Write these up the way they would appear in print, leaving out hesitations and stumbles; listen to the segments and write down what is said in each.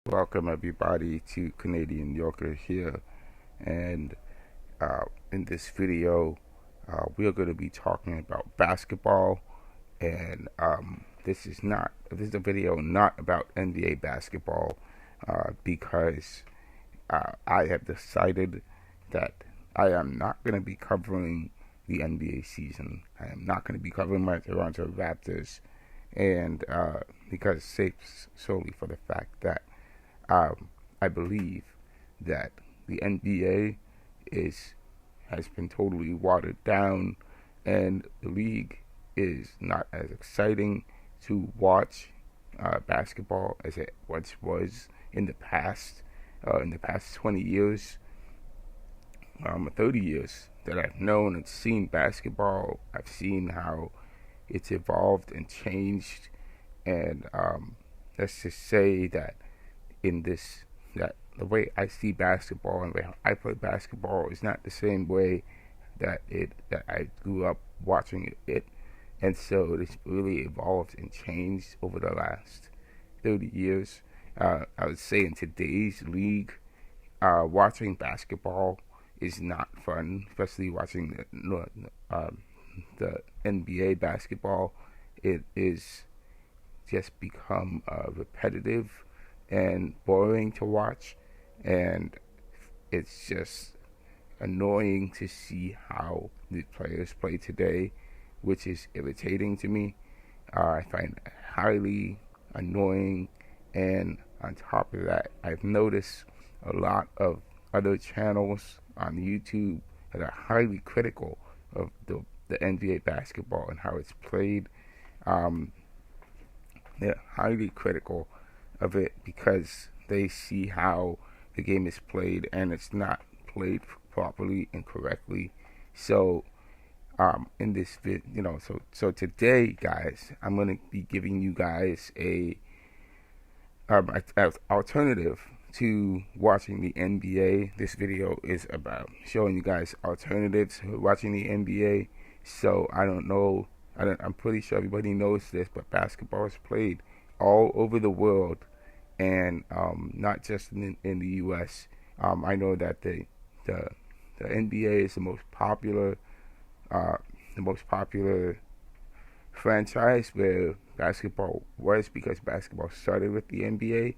Welcome everybody to Canadian Yorker here, and in this video, we are going to be talking about basketball, and this is a video not about NBA basketball, because I have decided that I am not going to be covering the NBA season. I am not going to be covering my Toronto Raptors, and because solely for the fact that I believe that the NBA is has been totally watered down, and the league is not as exciting to watch basketball as it once was in the past. In the past 20 years, 30 years that I've known and seen basketball, I've seen how it's evolved and changed, and let's just say that in this that the way I see basketball and the way I play basketball is not the same way that I grew up watching it, and so it's really evolved and changed over the last 30 years. I would say in today's league, watching basketball is not fun, especially watching the NBA basketball. It is just become repetitive and boring to watch, and it's just annoying to see how the players play today, which is irritating to me. I find it highly annoying, and on top of that, I've noticed a lot of other channels on YouTube that are highly critical of the NBA basketball and how it's played. Um, they're highly critical of it because they see how the game is played and it's not played properly and correctly. So, in this so today, guys, I'm gonna be giving you guys a alternative to watching the NBA. This video is about showing you guys alternatives to watching the NBA. So I don't know. I'm pretty sure everybody knows this, but basketball is played all over the world, and not just in the U.S. I know that the NBA is the most popular franchise where basketball was, because basketball started with the NBA,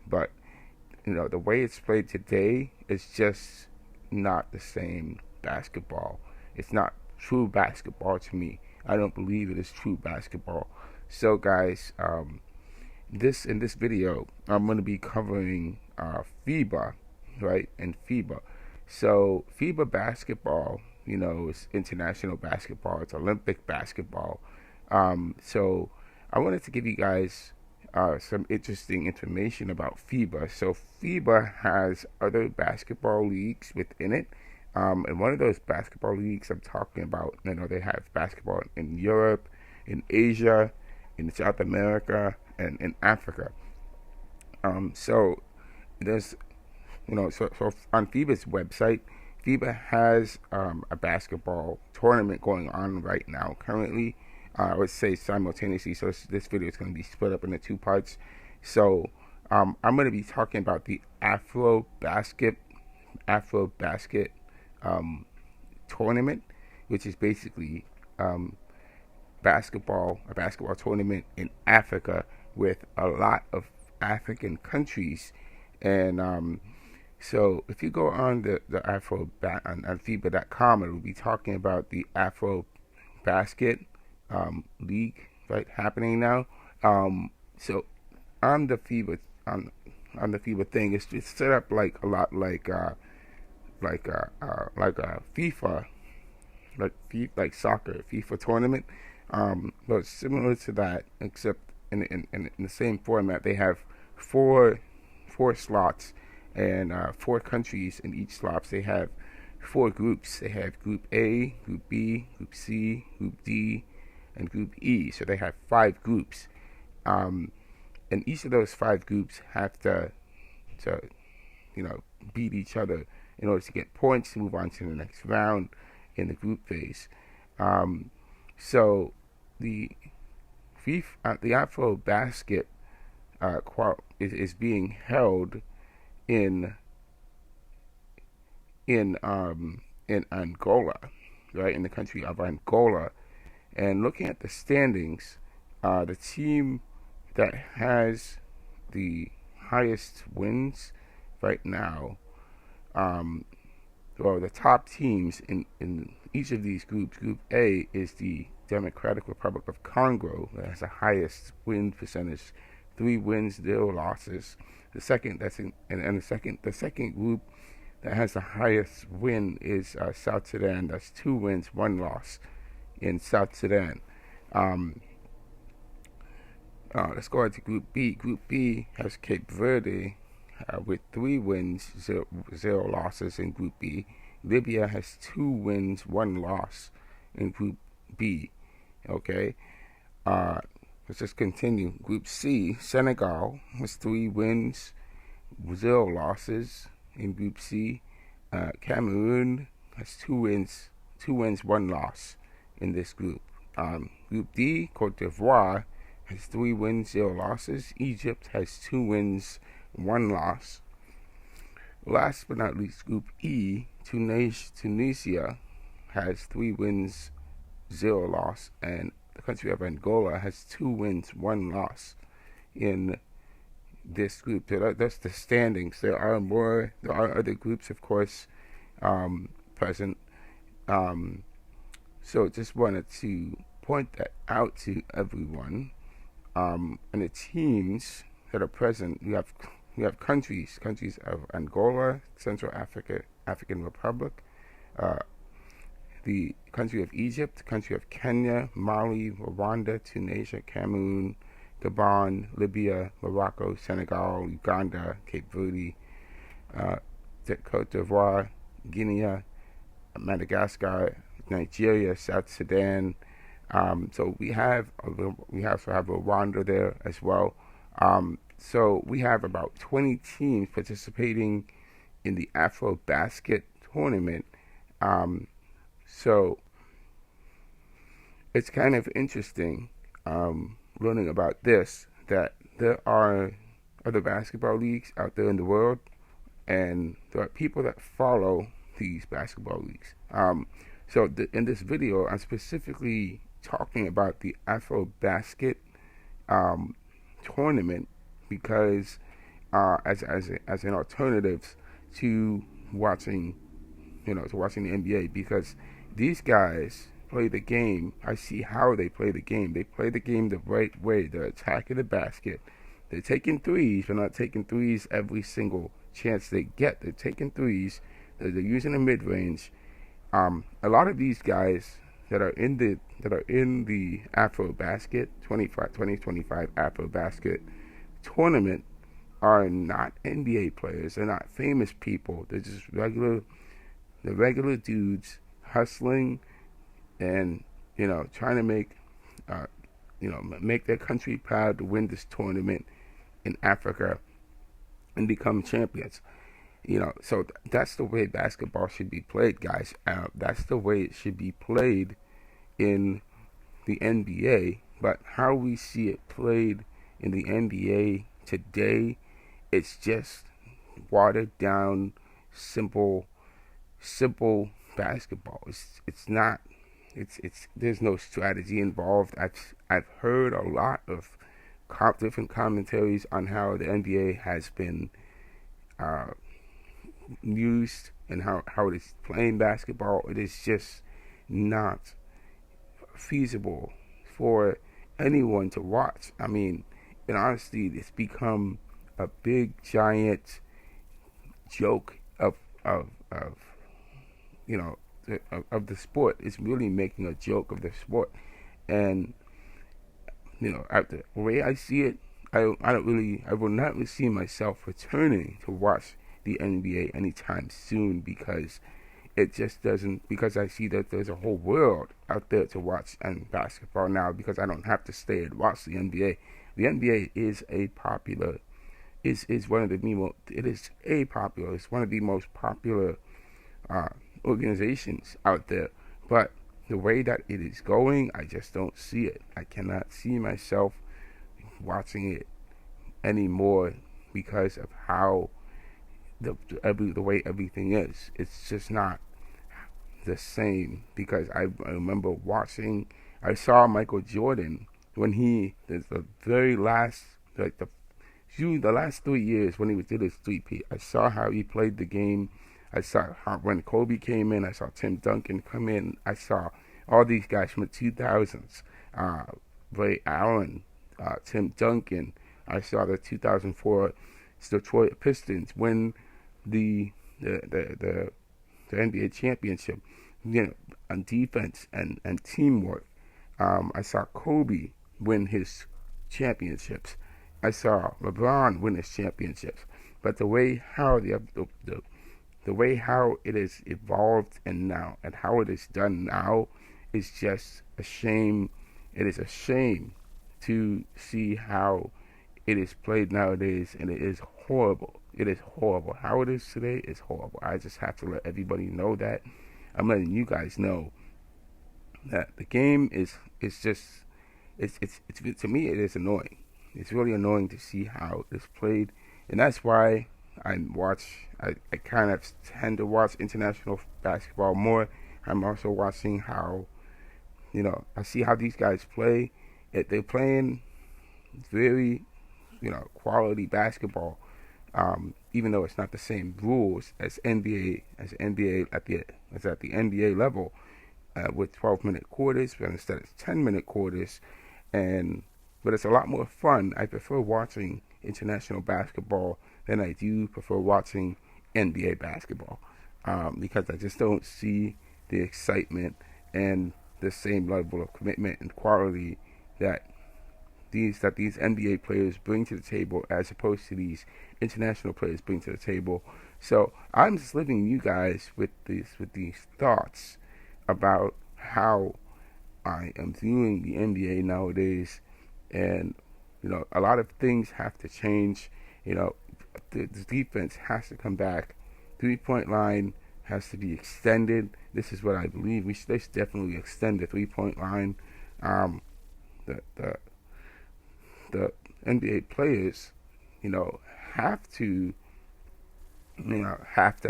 but the way it's played today is just not the same basketball. It's not true basketball to me. I don't believe it is true basketball. So guys, in this video, I'm going to be covering FIBA, right? And FIBA. So FIBA basketball, is international basketball. It's Olympic basketball. So I wanted to give you guys some interesting information about FIBA. So FIBA has other basketball leagues within it. And one of those basketball leagues I'm talking about, they have basketball in Europe, in Asia, in South America, and in Africa. So there's, so on FIBA's website, FIBA has a basketball tournament going on right now, currently. I would say simultaneously. So this video is going to be split up into two parts. So I'm going to be talking about the AfroBasket tournament, which is basically a basketball tournament in Africa with a lot of African countries. And so if you go on the on FIBA.com, it will be talking about the AfroBasket league, right, happening now. So on the FIBA thing, it's set up like a lot like FIFA, like soccer FIFA tournament. But similar to that, except in the same format, they have four slots, and four countries in each slots. They have four groups. They have Group A, Group B, Group C, Group D, and Group E. So they have five groups, and each of those five groups have to beat each other in order to get points to move on to the next round in the group phase. So the AfroBasket is being held in in um, in Angola, right, in the country of Angola. And looking at the standings, the team that has the highest wins right now, um, or the top teams in each of these groups. Group A is the Democratic Republic of Congo that has the highest win percentage, 3 wins, 0 losses. The second that's in, and the second group that has the highest win is South Sudan. That's 2 wins, 1 loss in South Sudan. Um, let's go into Group B. Group B has Cape Verde with 3 wins, zero losses in Group B. Libya has 2 wins, 1 loss in Group B. Okay, let's just continue. Group C, Senegal has 3 wins, 0 losses in Group C. Cameroon has 2 wins, 1 loss in this group. Group D, Cote d'Ivoire has 3 wins, 0 losses. Egypt has 2 wins, 1 loss. Last but not least, Group E, Tunisia has 3 wins, 0 loss, and the country of Angola has 2 wins, 1 loss in this group. So that's the standings. There are other groups, of course, present. So just wanted to point that out to everyone. And the teams that are present, we have countries of Angola, Central Africa, African Republic, the country of Egypt, the country of Kenya, Mali, Rwanda, Tunisia, Cameroon, Gabon, Libya, Morocco, Senegal, Uganda, Cape Verde, Cote d'Ivoire, Guinea, Madagascar, Nigeria, South Sudan. So we also have Rwanda there as well. So we have about 20 teams participating in the AfroBasket Tournament. So it's kind of interesting learning about this, that there are other basketball leagues out there in the world, and there are people that follow these basketball leagues. So in this video, I'm specifically talking about the AfroBasket tournament because as an alternative to watching the NBA, because these guys play the game. I see how they play the game. They play the game the right way. They're attacking the basket. They're taking threes, but not taking threes every single chance they get. They're taking threes. They're using the mid range. A lot of these guys that are in the AfroBasket 2025 AfroBasket tournament are not NBA players. They're not famous people. They're just regular dudes hustling and trying to make their country proud to win this tournament in Africa and become champions. So that's the way basketball should be played, guys. That's the way it should be played in the NBA. But how we see it played in the NBA today, it's just watered down, simple basketball. It's not. There's no strategy involved. I've heard a lot of different commentaries on how the NBA has been used and how it is playing basketball. It is just not feasible for anyone to watch. I mean, in honesty, it's become a big giant joke of the sport. It's really making a joke of the sport, and the way I see it, I will not really see myself returning to watch the NBA anytime soon, because it just doesn't. Because I see that there's a whole world out there to watch and basketball now. Because I don't have to stay and watch the NBA. The NBA is one of the most popular organizations out there. But the way that it is going, I just don't see it. I cannot see myself watching it anymore because of how the way everything is. It's just not the same, because I remember watching. I saw Michael Jordan when the very last, like the last 3 years when he did his three-peat. I saw how he played the game. I saw how when Kobe came in. I saw Tim Duncan come in. I saw all these guys from the 2000s. Ray Allen, Tim Duncan. I saw the 2004 Detroit Pistons win the NBA championship, on defense and teamwork. I saw Kobe win his championships. I saw LeBron win his championships. But the way how the way how it is evolved and how it is done now is just a shame. It is a shame to see how it is played nowadays, and it is horrible. It is horrible. How it is today is horrible. I just have to let everybody know that. I'm letting you guys know that the game is just it's to me it is annoying. It's really annoying to see how it's played, and that's why I kind of tend to watch international basketball more. I'm also watching how, I see how these guys play. They're playing very, quality basketball. Even though it's not the same rules as NBA at the NBA level, with 12-minute quarters, but instead it's 10-minute quarters, but it's a lot more fun. I prefer watching international basketball than I do prefer watching NBA basketball, because I just don't see the excitement and the same level of commitment and quality that these NBA players bring to the table, as opposed to these international players bring to the table. So I'm just leaving you guys with these thoughts about how I am viewing the NBA nowadays, and a lot of things have to change. The defense has to come back. 3-point line has to be extended. This is what I believe. We should definitely extend the 3-point line. The NBA players, have to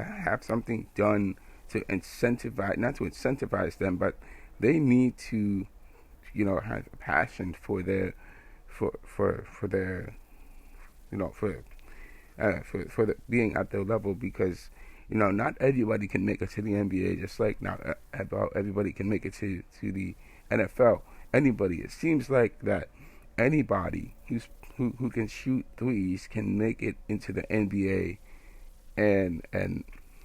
have something done to incentivize, not to incentivize them, but they need to, have a passion for their, for their, for the, being at their level, because not everybody can make it to the NBA, just like not about everybody can make it to the NFL. Anybody, it seems like that anybody who can shoot threes can make it into the NBA, and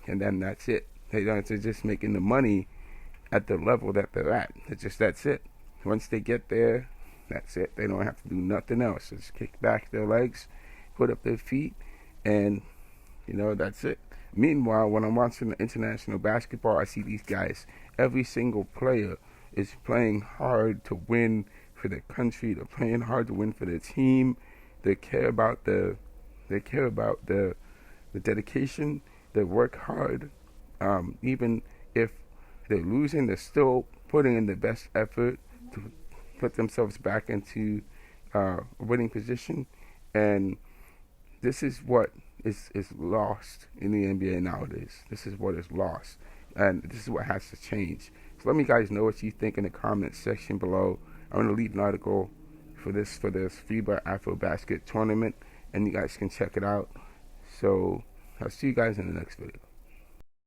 then that's it. They're just making the money at the level that they're at. That's it. Once they get there, that's it. They don't have to do nothing else. Just kick back their legs, put up their feet, and that's it. Meanwhile, when I'm watching the international basketball, I see these guys. Every single player is playing hard to win for their country. They're playing hard to win for their team. They care about the dedication. They work hard. Even if they're losing, they're still putting in the best effort to put themselves back into a winning position. And this is what is lost in the NBA nowadays. This is what is lost, and this is what has to change. So let me guys know what you think in the comments section below. I'm going to leave an article for this FIBA AfroBasket Tournament, and you guys can check it out. So I'll see you guys in the next video.